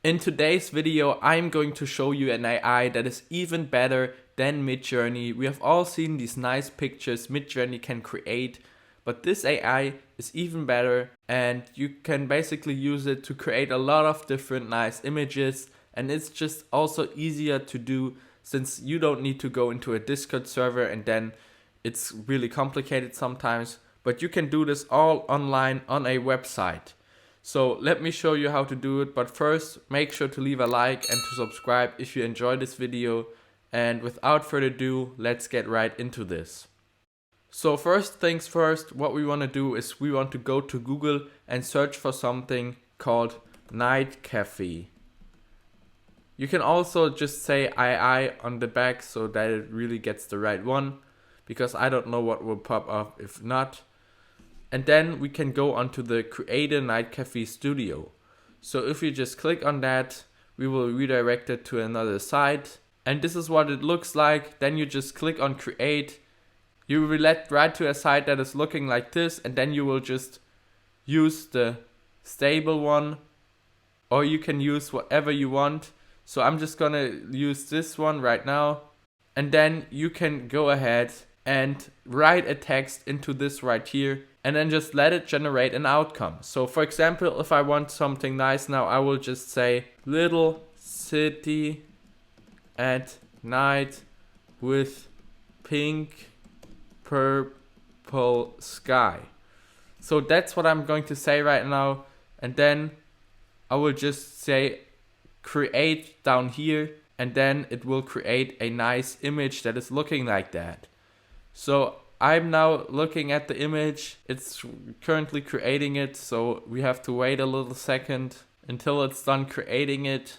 In today's video, I'm going to show you an AI that is even better than Midjourney. We have all seen these nice pictures Midjourney can create, but this AI is even better, and you can basically use it to create a lot of different nice images, and it's just also easier to do since you don't need to go into a Discord server and then it's really complicated sometimes, but you can do this all online on a website. So let me show you how to do it, but first make sure to leave a like and to subscribe if you enjoyed this video, and without further ado, let's get right into this. So first things first, what we want to do is we want to go to Google and search for something called night cafe. You can also just say II on the back so that it really gets the right one, because I don't know what will pop up if not. And then we can go onto the Create a Night Cafe Studio. So if you just click on that, we will redirect it to another site. And this is what it looks like. Then you just click on Create. You will lead right to a site that is looking like this. And then you will just use the stable one. Or you can use whatever you want. So I'm just gonna use this one right now. And then you can go ahead and write a text into this right here. And then just let it generate an outcome. So for example, if I want something nice now, I will just say little city at night with pink purple sky. So that's what I'm going to say right now. And then I will just say create down here, and then it will create a nice image that is looking like that. So I'm now looking at the image. It's currently creating it, so we have to wait a little second until it's done creating it.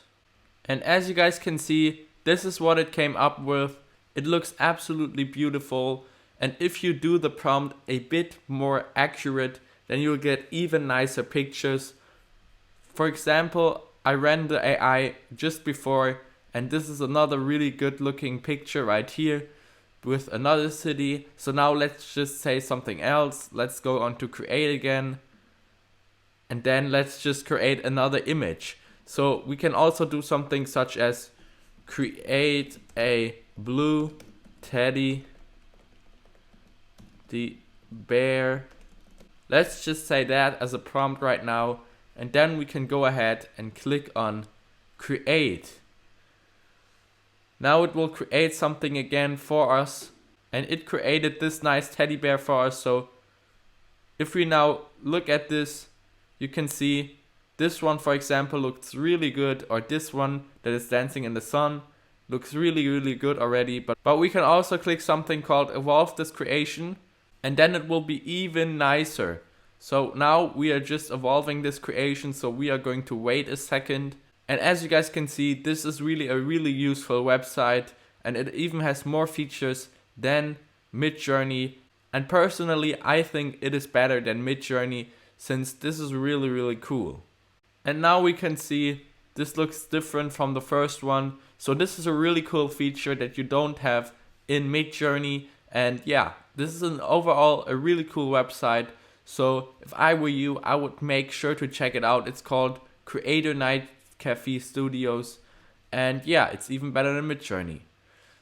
And as you guys can see, this is what it came up with. It looks absolutely beautiful, and if you do the prompt a bit more accurate, then you'll get even nicer pictures. For example, I ran the AI just before, and this is another really good looking picture right here with another city. So now let's just say something else. Let's go on to create again, and then let's just create another image. So we can also do something such as create a blue teddy the bear. Let's just say that as a prompt right now, and then we can go ahead and click on create. Now it will create something again for us, and it created this nice teddy bear for us. So if we now look at this, you can see this one, for example, looks really good, or this one that is dancing in the sun looks really good already. But we can also click something called evolve this creation, and then it will be even nicer. So now we are just evolving this creation, so we are going to wait a second. And as you guys can see, this is really a really useful website, and it even has more features than Midjourney. And personally, I think it is better than Midjourney, since this is really cool. And now we can see this looks different from the first one. So this is a really cool feature that you don't have in Midjourney. And yeah, this is overall a really cool website. So if I were you, I would make sure to check it out. It's called Create a Night Cafe Studios, and yeah, it's even better than Midjourney.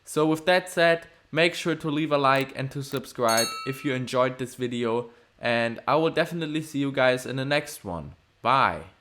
So with that said, make sure to leave a like and to subscribe if you enjoyed this video, and I will definitely see you guys in the next one. Bye.